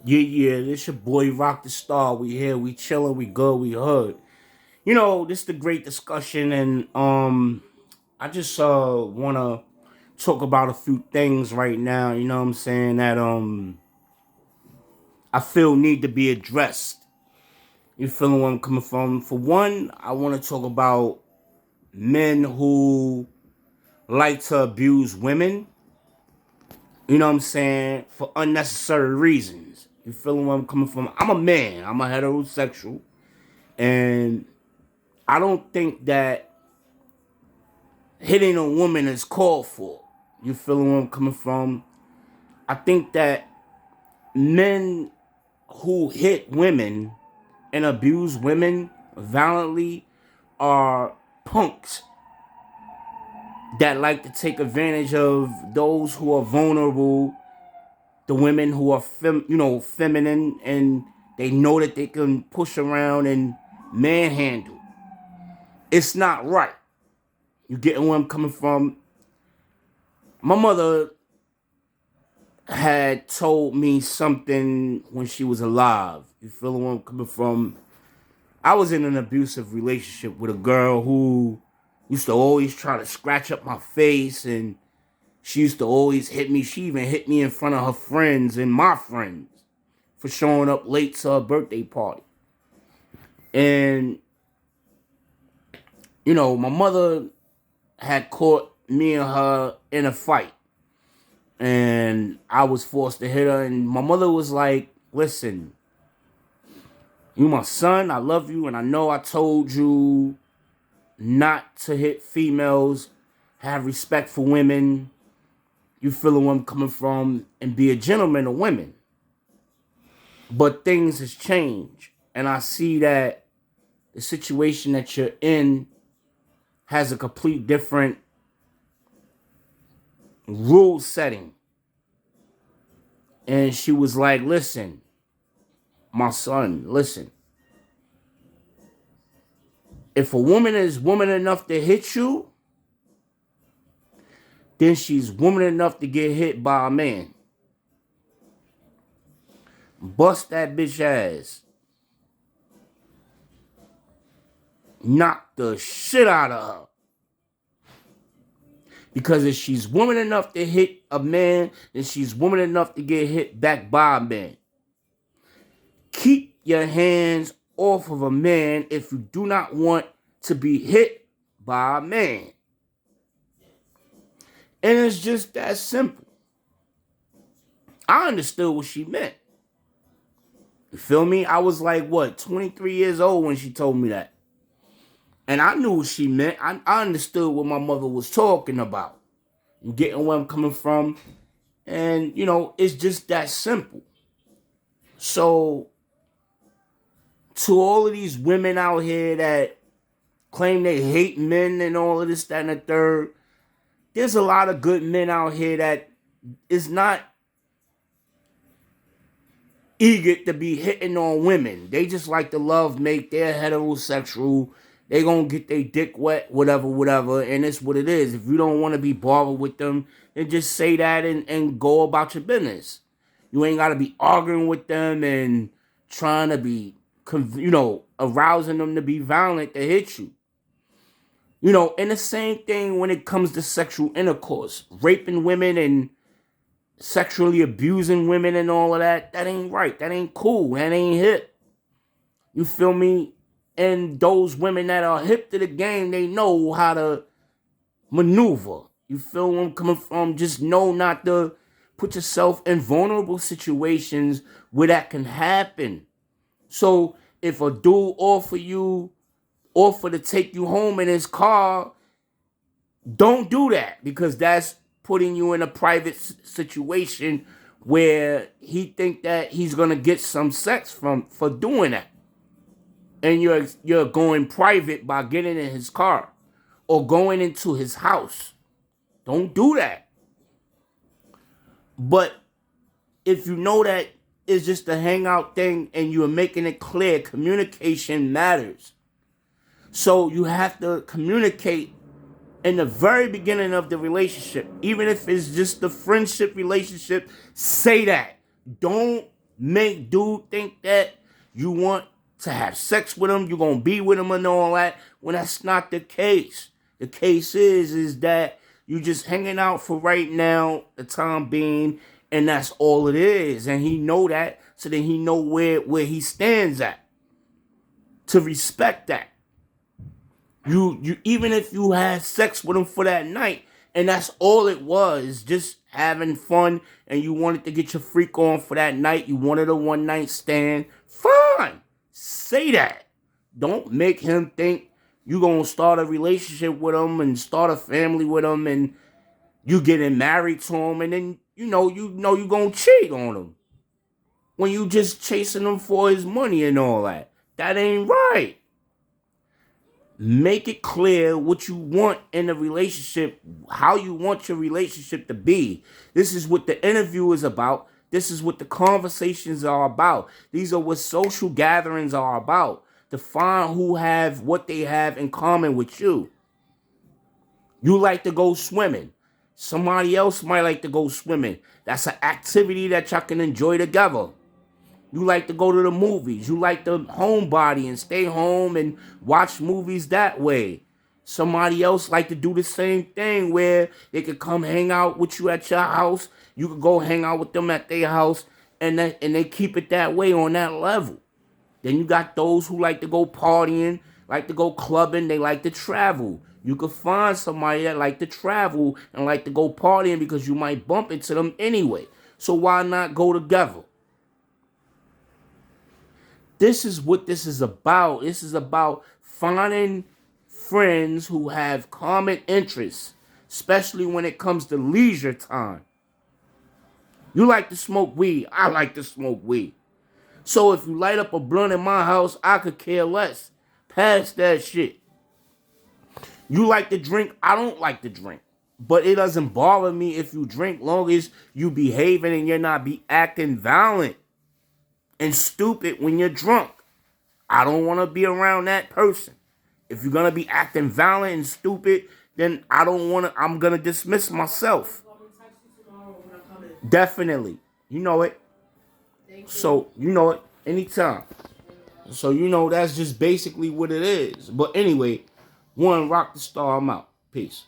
Yeah, this your boy Rocdastar. We here, we chillin', we good, we hood. This the great discussion, and I just wanna talk about a few things right now. You know what I'm saying that I feel need to be addressed. You feeling where I'm coming from? For one, I want to talk about men who like to abuse women. You know what I'm saying, for unnecessary reasons. You feeling where I'm coming from? I'm a man. I'm a heterosexual. And I don't think that hitting a woman is called for. You feeling where I'm coming from? I think that men who hit women and abuse women violently are punks that like to take advantage of those who are vulnerable, the women who are feminine, and they know that they can push around and manhandle. It's not right. You getting where I'm coming from? My mother had told me something when she was alive. You feel where I'm coming from? I was in an abusive relationship with a girl who used to always try to scratch up my face, and she used to always hit me. She even hit me in front of her friends and my friends for showing up late to her birthday party. And, my mother had caught me and her in a fight. And I was forced to hit her. And my mother was like, listen, you my son, I love you, and I know I told you not to hit females, have respect for women, you feeling where I'm coming from, and be a gentleman to women. But things has changed. And I see that the situation that you're in has a complete different rule setting. And she was like, listen, my son, listen. If a woman is woman enough to hit you, then she's woman enough to get hit by a man. Bust that bitch ass. Knock the shit out of her. Because if she's woman enough to hit a man, then she's woman enough to get hit back by a man. Keep your hands off of a man if you do not want to be hit by a man. And it's just that simple. I understood what she meant. You feel me? I was like, 23 years old when she told me that. And I knew what she meant. I understood what my mother was talking about. You getting where I'm coming from? And, it's just that simple. So, to all of these women out here that claim they hate men and all of this, that, and the third, there's a lot of good men out here that is not eager to be hitting on women. They just like to love make. They're heterosexual. They gonna get their dick wet, whatever, and it's what it is. If you don't want to be bothered with them, then just say that and go about your business. You ain't gotta be arguing with them and trying to be, arousing them to be violent to hit you. And the same thing when it comes to sexual intercourse, raping women and sexually abusing women and all of that. That ain't right. That ain't cool. That ain't hip. You feel me? And those women that are hip to the game, they know how to maneuver. You feel where I'm coming from? Just know not to put yourself in vulnerable situations where that can happen. So if a dude offer to take you home in his car, don't do that, because that's putting you in a private situation where he think that he's gonna get some sex for doing that. And you're going private by getting in his car or going into his house. Don't do that. But if you know that it's just a hangout thing and you're making it clear, communication matters. So you have to communicate in the very beginning of the relationship. Even if it's just the friendship relationship, say that. Don't make dude think that you want to have sex with him, you're gonna be with him and all that, when that's not the case. The case is that you just hanging out for right now, the time being, and that's all it is. And he know that, so then he know where he stands at. To respect that. You even if you had sex with him for that night, and that's all it was, just having fun, and you wanted to get your freak on for that night, you wanted a one night stand, fine. Say that. Don't make him think you gonna start a relationship with him and start a family with him, and you getting married to him, and then you know you gonna cheat on him when you just chasing him for his money and all that. That ain't right. Make it clear what you want in a relationship, how you want your relationship to be. This is what the interview is about. This is what the conversations are about. These are what social gatherings are about. To find who have what they have in common with you. You like to go swimming. Somebody else might like to go swimming. That's an activity that y'all can enjoy together. You like to go to the movies. You like to homebody and stay home and watch movies that way. Somebody else like to do the same thing where they could come hang out with you at your house. You could go hang out with them at their house, and they keep it that way on that level. Then you got those who like to go partying, like to go clubbing. They like to travel. You could find somebody that like to travel and like to go partying because you might bump into them anyway. So why not go together? This is what this is about. This is about finding friends who have common interests, especially when it comes to leisure time. You like to smoke weed. I like to smoke weed. So if you light up a blunt in my house, I could care less. Pass that shit. You like to drink. I don't like to drink. But it doesn't bother me if you drink, long as you behaving and you're not be acting violent and stupid when you're drunk. I don't want to be around that person. If you're going to be acting violent and stupid, then I don't want to, I'm going to dismiss myself. Definitely. You know it. So, you know it. Anytime. So, that's just basically what it is. But anyway, Rocdastar, I'm out. Peace.